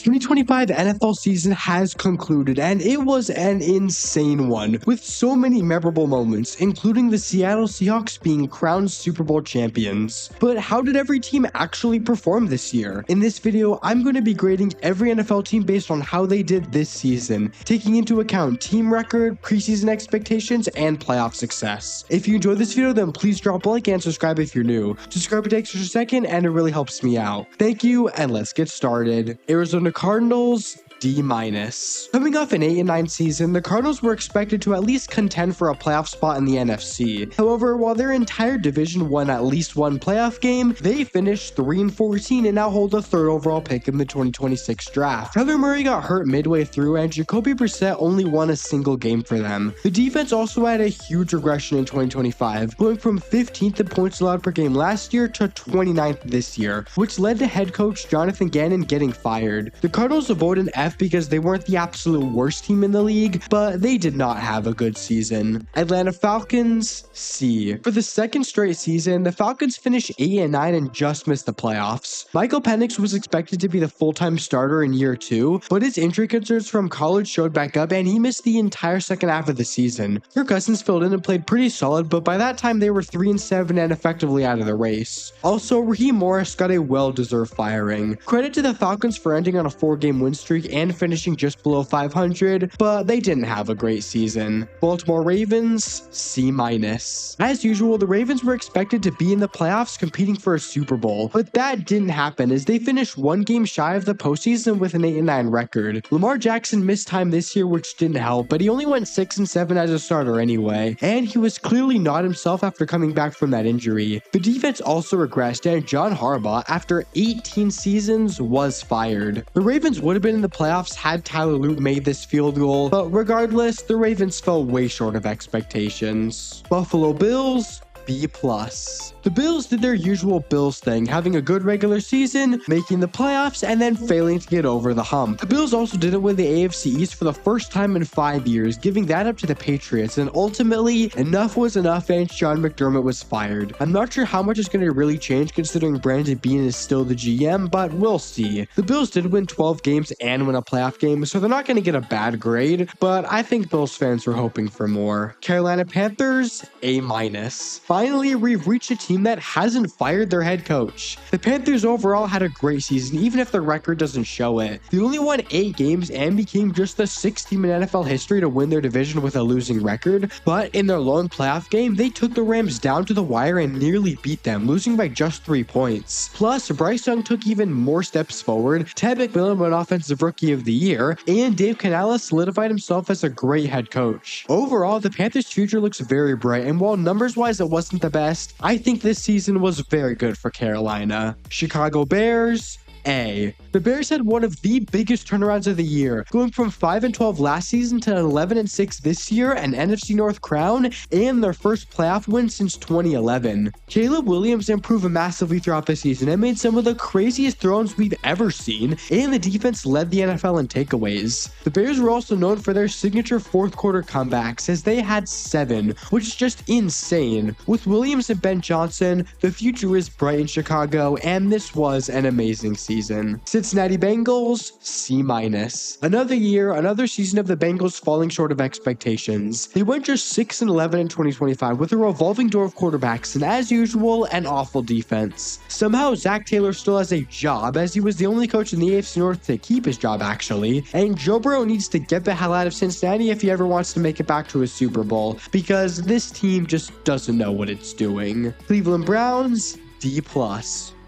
2025 NFL season has concluded, and it was an insane one, with so many memorable moments, including the Seattle Seahawks being crowned Super Bowl champions. But how did every team actually perform this year? In this video, I'm going to be grading every NFL team based on how they did this season, taking into account team record, preseason expectations, and playoff success. If you enjoyed this video, then please drop a like and subscribe if you're new. Subscribe takes just a second and it really helps me out. Thank you, and let's get started. Arizona Cardinals, D-. Coming off an 8-9 season, the Cardinals were expected to at least contend for a playoff spot in the NFC. However, while their entire division won at least one playoff game, they finished 3-14 and now hold the third overall pick in the 2026 draft. Kyler Murray got hurt midway through, and Jacoby Brissett only won a single game for them. The defense also had a huge regression in 2025, going from 15th in points allowed per game last year to 29th this year, which led to head coach Jonathan Gannon getting fired. The Cardinals avoid an F because they weren't the absolute worst team in the league, but they did not have a good season. Atlanta Falcons, C. For the second straight season, the Falcons finished 8-9 and just missed the playoffs. Michael Penix was expected to be the full-time starter in year 2, but his injury concerns from college showed back up and he missed the entire second half of the season. Kirk Cousins filled in and played pretty solid, but by that time they were 3-7 and effectively out of the race. Also, Raheem Morris got a well-deserved firing. Credit to the Falcons for ending on a 4-game win streak and finishing just below 500, but they didn't have a great season. Baltimore Ravens, C-. As usual, the Ravens were expected to be in the playoffs competing for a Super Bowl, but that didn't happen as they finished one game shy of the postseason with an 8-9 record. Lamar Jackson missed time this year, which didn't help, but he only went 6-7 as a starter anyway, and he was clearly not himself after coming back from that injury. The defense also regressed, and John Harbaugh, after 18 seasons, was fired. The Ravens would have been in the playoffs had Tyler Lute made this field goal, but regardless, the Ravens fell way short of expectations. Buffalo Bills, B+. The Bills did their usual Bills thing, having a good regular season, making the playoffs, and then failing to get over the hump. The Bills also didn't win the AFC East for the first time in 5 years, giving that up to the Patriots, and ultimately, enough was enough and Sean McDermott was fired. I'm not sure how much is going to really change considering Brandon Beane is still the GM, but we'll see. The Bills did win 12 games and win a playoff game, so they're not going to get a bad grade, but I think Bills fans were hoping for more. Carolina Panthers, A-. Finally, we've reached a team that hasn't fired their head coach. The Panthers overall had a great season, even if the record doesn't show it. They only won 8 games and became just the 6th team in NFL history to win their division with a losing record, but in their lone playoff game, they took the Rams down to the wire and nearly beat them, losing by just 3 points. Plus, Bryce Young took even more steps forward, Ted McMillan won Offensive Rookie of the Year, and Dave Canales solidified himself as a great head coach. Overall, the Panthers' future looks very bright, and while numbers-wise it wasn't the best, I think this season was very good for Carolina. Chicago Bears, A. The Bears had one of the biggest turnarounds of the year, going from 5-12 last season to 11-6 this year, an NFC North crown, and their first playoff win since 2011. Caleb Williams improved massively throughout the season and made some of the craziest throws we've ever seen, and the defense led the NFL in takeaways. The Bears were also known for their signature fourth quarter comebacks, as they had 7, which is just insane. With Williams and Ben Johnson, the future is bright in Chicago, and this was an amazing season. Cincinnati Bengals, C-. Another year, another season of the Bengals falling short of expectations. They went just 6-11 in 2025 with a revolving door of quarterbacks and, as usual, an awful defense. Somehow, Zach Taylor still has a job, as he was the only coach in the AFC North to keep his job actually, and Joe Burrow needs to get the hell out of Cincinnati if he ever wants to make it back to a Super Bowl, because this team just doesn't know what it's doing. Cleveland Browns, D+.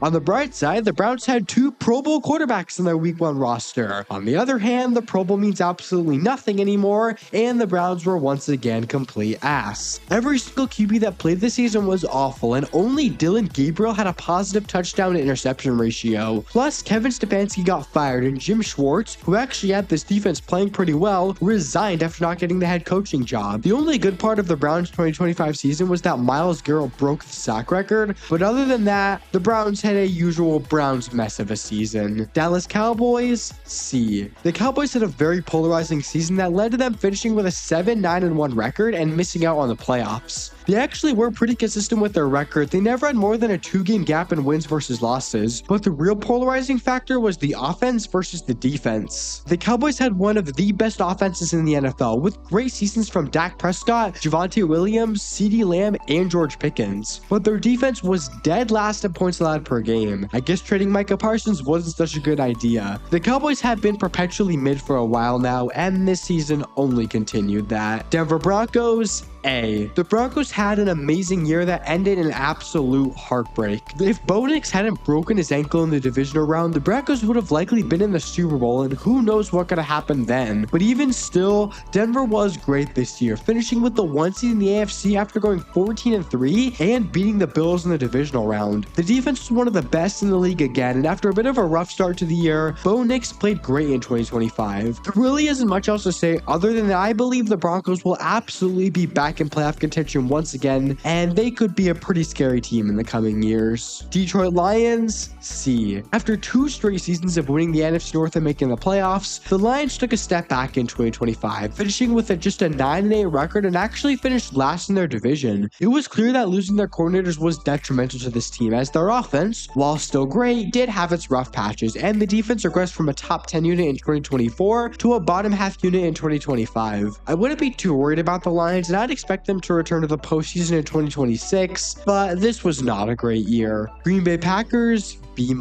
On the bright side, the Browns had 2 Pro Bowl quarterbacks in their Week 1 roster. On the other hand, the Pro Bowl means absolutely nothing anymore, and the Browns were once again complete ass. Every single QB that played this season was awful, and only Dylan Gabriel had a positive touchdown to interception ratio. Plus, Kevin Stefanski got fired, and Jim Schwartz, who actually had this defense playing pretty well, resigned after not getting the head coaching job. The only good part of the Browns' 2025 season was that Myles Garrett broke the sack record, but other than that, the Browns had a usual Browns mess of a season. Dallas Cowboys, C. The Cowboys had a very polarizing season that led to them finishing with a 7-9-1 record and missing out on the playoffs. They actually were pretty consistent with their record. They never had more than a 2-game gap in wins versus losses, but the real polarizing factor was the offense versus the defense. The Cowboys had one of the best offenses in the NFL, with great seasons from Dak Prescott, Javonte Williams, CeeDee Lamb, and George Pickens, but their defense was dead last in points allowed per game. I guess trading Micah Parsons wasn't such a good idea. The Cowboys have been perpetually mid for a while now, and this season only continued that. Denver Broncos, A. The Broncos had an amazing year that ended in absolute heartbreak. If Bo Nix hadn't broken his ankle in the divisional round, the Broncos would have likely been in the Super Bowl, and who knows what could have happened then. But even still, Denver was great this year, finishing with the 1 seed in the AFC after going 14-3 and beating the Bills in the divisional round. The defense was one of the best in the league again, and after a bit of a rough start to the year, Bo Nix played great in 2025. There really isn't much else to say other than that I believe the Broncos will absolutely be back in playoff contention once again, and they could be a pretty scary team in the coming years. Detroit Lions, C. After 2 straight seasons of winning the NFC North and making the playoffs, the Lions took a step back in 2025, finishing with just a 9-8 record and actually finished last in their division. It was clear that losing their coordinators was detrimental to this team, as their offense, while still great, did have its rough patches, and the defense regressed from a top 10 unit in 2024 to a bottom half unit in 2025. I wouldn't be too worried about the Lions, and I'd expect them to return to the postseason in 2026, but this was not a great year. Green Bay Packers, B-.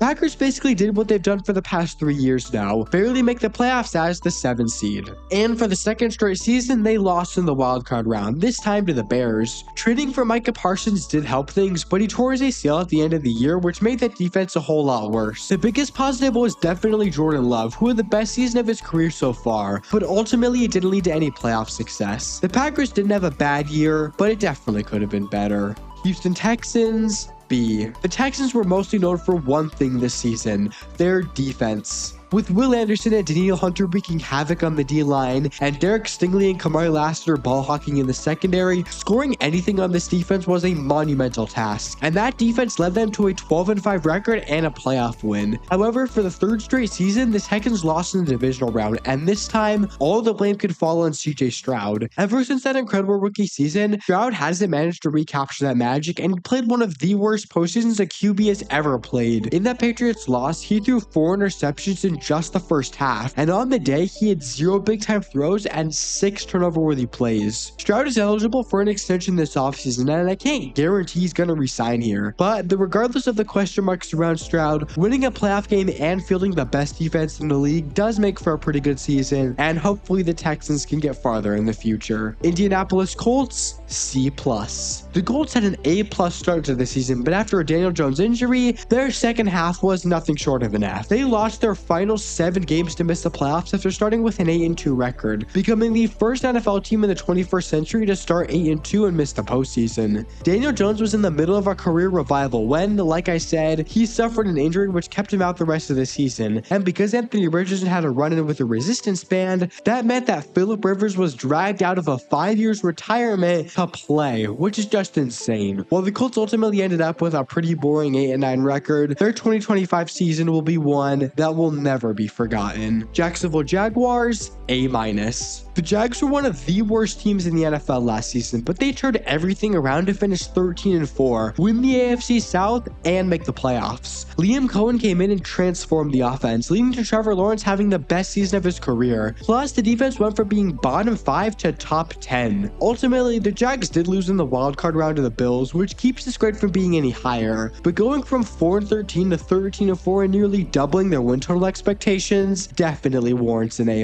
Packers basically did what they've done for the past 3 years now, barely make the playoffs as the 7th seed. And for the second straight season, they lost in the wildcard round, this time to the Bears. Trading for Micah Parsons did help things, but he tore his ACL at the end of the year, which made that defense a whole lot worse. The biggest positive was definitely Jordan Love, who had the best season of his career so far, but ultimately it didn't lead to any playoff success. The Packers didn't have a bad year, but it definitely could have been better. Houston Texans, B. The Texans were mostly known for one thing this season: their defense. With Will Anderson and Danielle Hunter wreaking havoc on the D-line, and Derek Stingley and Kamari Lassiter ball hawking in the secondary, scoring anything on this defense was a monumental task, and that defense led them to a 12-5 record and a playoff win. However, for the 3rd straight season, the Texans lost in the divisional round, and this time, all the blame could fall on CJ Stroud. Ever since that incredible rookie season, Stroud hasn't managed to recapture that magic, and played one of the worst postseasons a QB has ever played. In that Patriots loss, he threw 4 interceptions in just the first half, and on the day he had 0 big-time throws and 6 turnover-worthy plays. Stroud is eligible for an extension this offseason, and I can't guarantee he's going to resign here, but regardless of the question marks around Stroud, winning a playoff game and fielding the best defense in the league does make for a pretty good season, and hopefully the Texans can get farther in the future. Indianapolis Colts, C+. The Colts had an A+ start to the season, but after a Daniel Jones injury, their second half was nothing short of an F. They lost their final 7 games to miss the playoffs after starting with an 8-2 record, becoming the first NFL team in the 21st century to start 8-2 and miss the postseason. Daniel Jones was in the middle of a career revival when, like I said, he suffered an injury which kept him out the rest of the season, and because Anthony Richardson had a run-in with a resistance band, that meant that Phillip Rivers was dragged out of a 5 years retirement to play, which is just insane. While the Colts ultimately ended up with a pretty boring 8-9 record, their 2025 season will be one that will never be forgotten. Jacksonville Jaguars, A-. The Jags were one of the worst teams in the NFL last season, but they turned everything around to finish 13-4, win the AFC South, and make the playoffs. Liam Cohen came in and transformed the offense, leading to Trevor Lawrence having the best season of his career. Plus, the defense went from being bottom 5 to top 10. Ultimately, the Jags did lose in the wildcard round to the Bills, which keeps this grade from being any higher, but going from 4-13 to 13-4 and nearly doubling their win total expectations definitely warrants an A-.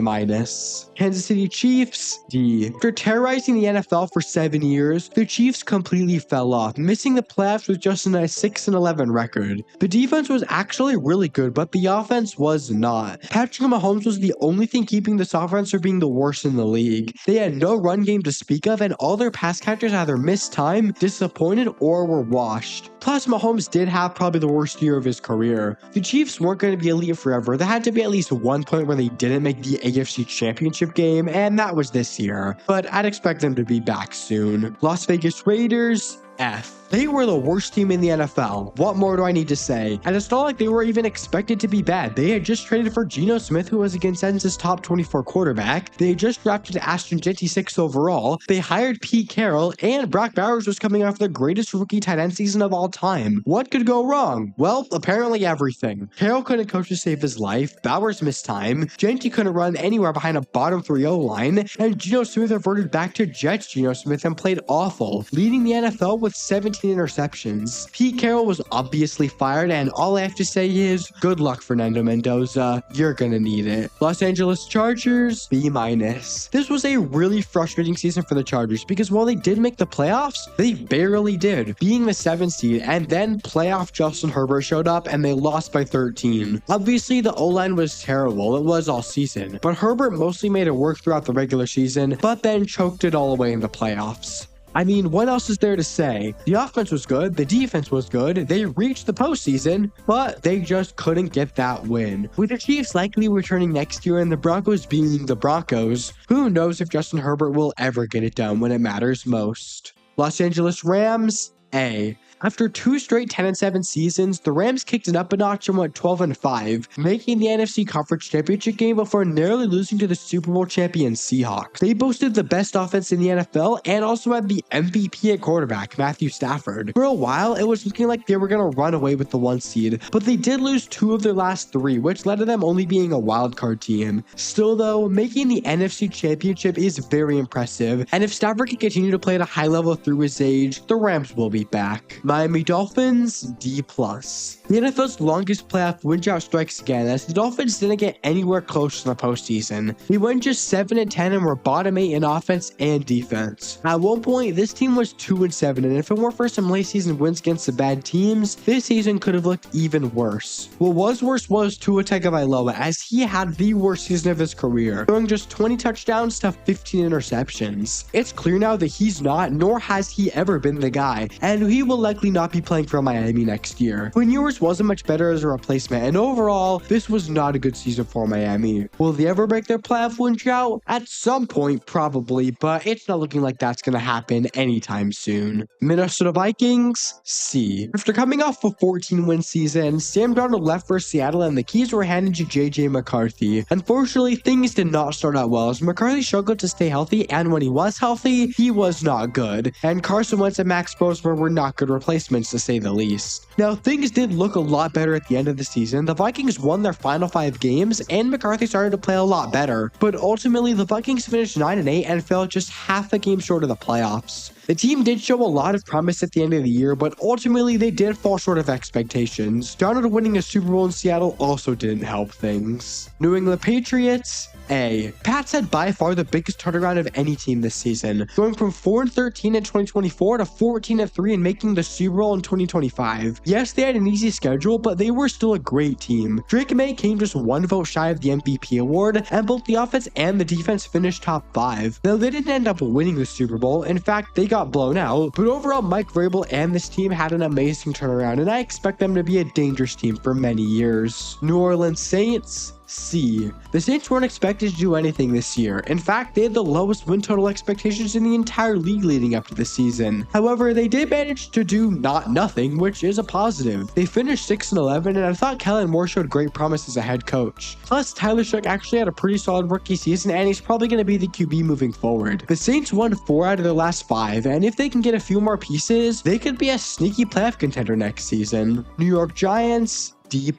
Kansas City Chiefs, D. After terrorizing the NFL for 7 years, the Chiefs completely fell off, missing the playoffs with just a 6-11 record. The defense was actually really good, but the offense was not. Patrick Mahomes was the only thing keeping this offense from being the worst in the league. They had no run game to speak of, and all their pass catchers either missed time, disappointed, or were washed. Plus, Mahomes did have probably the worst year of his career. The Chiefs weren't going to be elite forever. There had to be at least one point where they didn't make the AFC Championship game, and that was this year. But I'd expect them to be back soon. Las Vegas Raiders, F. They were the worst team in the NFL. What more do I need to say? And it's not like they were even expected to be bad. They had just traded for Geno Smith, who was a consensus top 24 quarterback. They had just drafted Ashton Jeanty 6th overall. They hired Pete Carroll, and Brock Bowers was coming off the greatest rookie tight end season of all time. What could go wrong? Well, apparently everything. Carroll couldn't coach to save his life. Bowers missed time. Jeanty couldn't run anywhere behind a bottom 3 O-line. And Geno Smith reverted back to Jets Geno Smith and played awful, leading the NFL with 17 interceptions. Pete Carroll was obviously fired, and all I have to say is good luck, Fernando Mendoza. You're gonna need it. Los Angeles Chargers, B-. This was a really frustrating season for the Chargers because while they did make the playoffs, they barely did, being the 7th seed, and then playoff Justin Herbert showed up and they lost by 13. Obviously, the O-line was terrible. It was all season, but Herbert mostly made it work throughout the regular season, but then choked it all away in the playoffs. I mean, what else is there to say? The offense was good, the defense was good, they reached the postseason, but they just couldn't get that win. With the Chiefs likely returning next year and the Broncos being the Broncos, who knows if Justin Herbert will ever get it done when it matters most. Los Angeles Rams, A. After 2 straight 10-7 seasons, the Rams kicked it up a notch and went 12-5, making the NFC Conference Championship game before narrowly losing to the Super Bowl champion Seahawks. They boasted the best offense in the NFL and also had the MVP at quarterback, Matthew Stafford. For a while, it was looking like they were going to run away with the 1 seed, but they did lose 2 of their last 3, which led to them only being a wildcard team. Still though, making the NFC Championship is very impressive, and if Stafford can continue to play at a high level through his age, the Rams will be back. Miami Dolphins, D+. The NFL's longest playoff win drought strikes again, as the Dolphins didn't get anywhere close to the postseason. They went just 7-10 and were bottom 8 in offense and defense. At one point, this team was 2-7, and if it weren't for some late season wins against the bad teams, this season could have looked even worse. What was worse was Tua Tagovailoa, as he had the worst season of his career, throwing just 20 touchdowns to 15 interceptions. It's clear now that he's not, nor has he ever been the guy, and he will likely not be playing for Miami next year. Quinn Ewers wasn't much better as a replacement, and overall, this was not a good season for Miami. Will they ever break their playoff win drought? At some point, probably, but it's not looking like that's gonna happen anytime soon. Minnesota Vikings, C. After coming off a 14-win season, Sam Darnold left for Seattle and the keys were handed to JJ McCarthy. Unfortunately, things did not start out well as McCarthy struggled to stay healthy, and when he was healthy, he was not good. And Carson Wentz and Max Bozeman were not good replacements, to say the least. Now, things did look a lot better at the end of the season. The Vikings won their final 5 games, and McCarthy started to play a lot better. But ultimately, the Vikings finished 9-8 and fell just half a game short of the playoffs. The team did show a lot of promise at the end of the year, but ultimately they did fall short of expectations. Darnold winning a Super Bowl in Seattle also didn't help things. New England Patriots, A. Pats had by far the biggest turnaround of any team this season, going from 4-13 in 2024 to 14-3 and making the Super Bowl in 2025. Yes, they had an easy schedule, but they were still a great team. Drake May came just 1 vote shy of the MVP award, and both the offense and the defense finished top 5. Now, they didn't end up winning the Super Bowl. In fact, they got blown out, but overall, Mike Vrabel and this team had an amazing turnaround, and I expect them to be a dangerous team for many years. New Orleans Saints, C. The Saints weren't expected to do anything this year. In fact, they had the lowest win total expectations in the entire league leading up to the season. However, they did manage to do nothing, which is a positive. They finished 6-11, and I thought Kellen Moore showed great promise as a head coach. Plus, Tyler Shough actually had a pretty solid rookie season, and he's probably going to be the QB moving forward. The Saints won 4 out of their last 5, and if they can get a few more pieces, they could be a sneaky playoff contender next season. New York Giants, D+.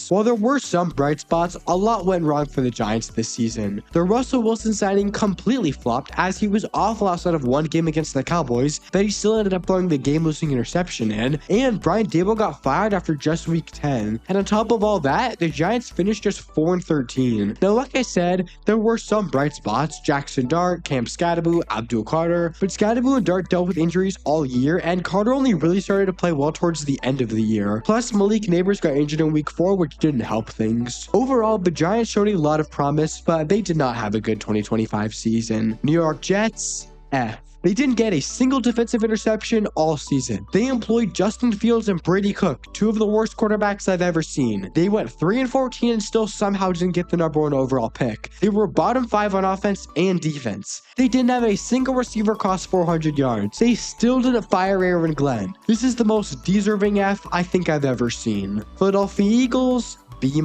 While there were some bright spots, a lot went wrong for the Giants this season. The Russell Wilson signing completely flopped as he was awful outside of 1 game against the Cowboys that he still ended up throwing the game-losing interception in, and Brian Daboll got fired after just week 10. And on top of all that, the Giants finished just 4-13. Now, like I said, there were some bright spots: Jackson Dart, Cam Skadaboo, Abdul Carter, but Skadaboo and Dart dealt with injuries all year, and Carter only really started to play well towards the end of the year. Plus, Malik Neighbors got injured in week 4, which didn't help things. Overall, the Giants showed a lot of promise, but they did not have a good 2025 season. New York Jets, F. They didn't get a single defensive interception all season. They employed Justin Fields and Brady Cook, two of the worst quarterbacks I've ever seen. They went 3-14 and still somehow didn't get the #1 overall pick. They were bottom 5 on offense and defense. They didn't have a single receiver cross 400 yards. They still didn't fire Aaron Glenn. This is the most deserving F I think I've ever seen. Philadelphia Eagles, B-.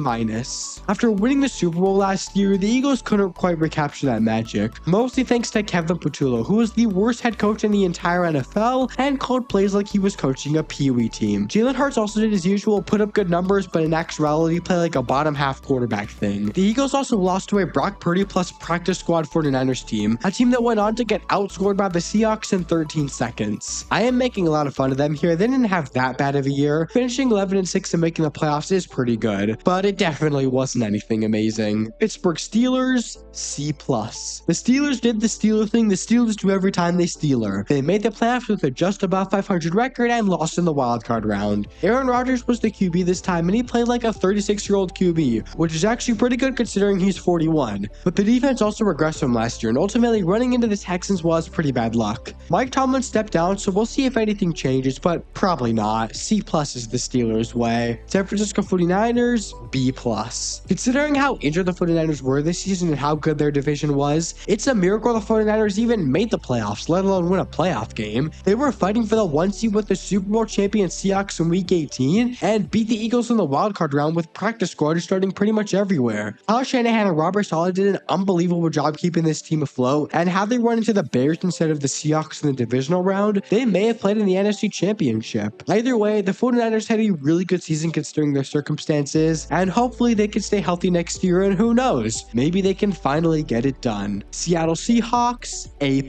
After winning the Super Bowl last year, the Eagles couldn't quite recapture that magic, mostly thanks to Kevin Patullo, who was the worst head coach in the entire NFL and called plays like he was coaching a Pee-wee team. Jalen Hurts also did his usual put up good numbers, but in actuality play like a bottom half quarterback thing. The Eagles also lost to a Brock Purdy plus practice squad 49ers team, a team that went on to get outscored by the Seahawks in 13 seconds. I am making a lot of fun of them here. They didn't have that bad of a year. Finishing 11-6 and making the playoffs is pretty good, but it definitely wasn't anything amazing. Pittsburgh Steelers, C+. The Steelers did the Steeler thing the Steelers do every time they Steeler. They made the playoffs with a just above 500 record and lost in the wildcard round. Aaron Rodgers was the QB this time, and he played like a 36-year-old QB, which is actually pretty good considering he's 41. But the defense also regressed from last year, and ultimately running into the Texans was pretty bad luck. Mike Tomlin stepped down, so we'll see if anything changes, but probably not. C+ is the Steelers' way. San Francisco 49ers, B+. Considering how injured the 49ers were this season and how good their division was, it's a miracle the 49ers even made the playoffs, let alone win a playoff game. They were fighting for the 1 seed with the Super Bowl champion Seahawks in week 18 and beat the Eagles in the wildcard round with practice squad starting pretty much everywhere. Kyle Shanahan and Robert Saleh did an unbelievable job keeping this team afloat, and had they run into the Bears instead of the Seahawks in the divisional round, they may have played in the NFC Championship. Either way, the 49ers had a really good season considering their circumstances, and hopefully they can stay healthy next year, and who knows, maybe they can finally get it done. Seattle Seahawks, A+.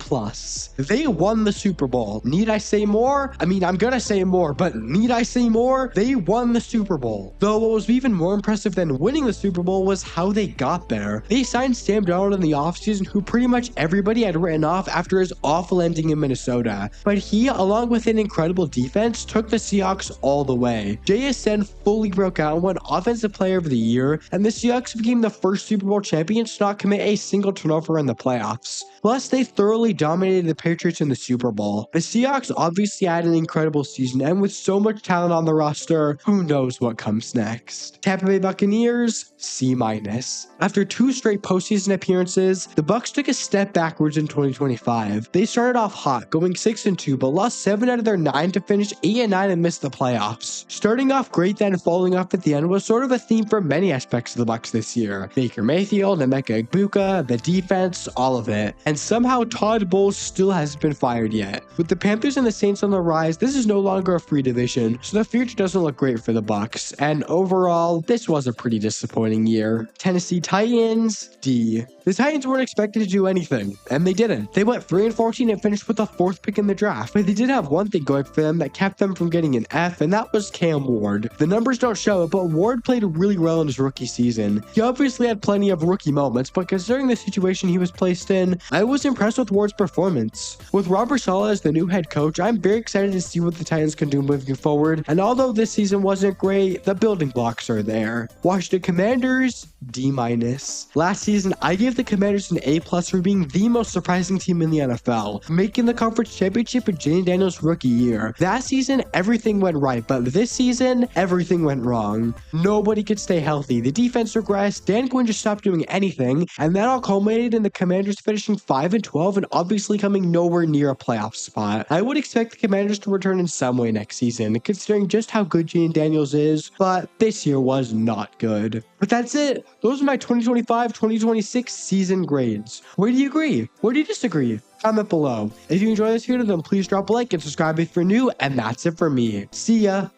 They won the Super Bowl. Need I say more? I mean, I'm gonna say more, but need I say more? They won the Super Bowl. Though what was even more impressive than winning the Super Bowl was how they got there. They signed Sam Darnold in the offseason, who pretty much everybody had written off after his awful ending in Minnesota. But he, along with an incredible defense, took the Seahawks all the way. JSN fully broke out and won Offensive Player of the Year, and the Seahawks became the first Super Bowl champions to not commit a single turnover in the playoffs. Plus, they thoroughly dominated the Patriots in the Super Bowl. The Seahawks obviously had an incredible season, and with so much talent on the roster, who knows what comes next. Tampa Bay Buccaneers, C-. After 2 straight postseason appearances, the Bucs took a step backwards in 2025. They started off hot, going 6-2, but lost 7 out of their 9 to finish 8-9 and miss the playoffs. Starting off great, then falling off at the end was sort of a theme for many aspects of the Bucs this year. Baker Mayfield, Emeka Egbuka, the defense, all of it. And somehow Todd Bowles still hasn't been fired yet. With the Panthers and the Saints on the rise, this is no longer a free division, so the future doesn't look great for the Bucs. And overall, this was a pretty disappointing year. Tennessee Titans, D. The Titans weren't expected to do anything, and they didn't. They went 3-14 and finished with the 4th pick in the draft, but they did have one thing going for them that kept them from getting an F, and that was Cam Ward. The numbers don't show it, but Ward played really well in his rookie season. He obviously had plenty of rookie moments, but considering the situation he was placed in, I was impressed with Ward's performance. With Robert Saleh as the new head coach, I'm very excited to see what the Titans can do moving forward, and although this season wasn't great, the building blocks are there. Washington Commanders, D-. Last season, I gave the Commanders an A+ for being the most surprising team in the NFL, making the conference championship in Jane Daniels' rookie year. That season, everything went right, but this season, everything went wrong. Nobody could stay healthy, the defense regressed, Dan Quinn just stopped doing anything, and that all culminated in the Commanders finishing 5-12 and obviously coming nowhere near a playoff spot. I would expect the Commanders to return in some way next season, considering just how good Jane Daniels is, but this year was not good. But that's it. Those are my 2025-2026 season grades. Where do you agree? Where do you disagree? Comment below. If you enjoyed this video, then please drop a like and subscribe if you're new, and that's it for me. See ya!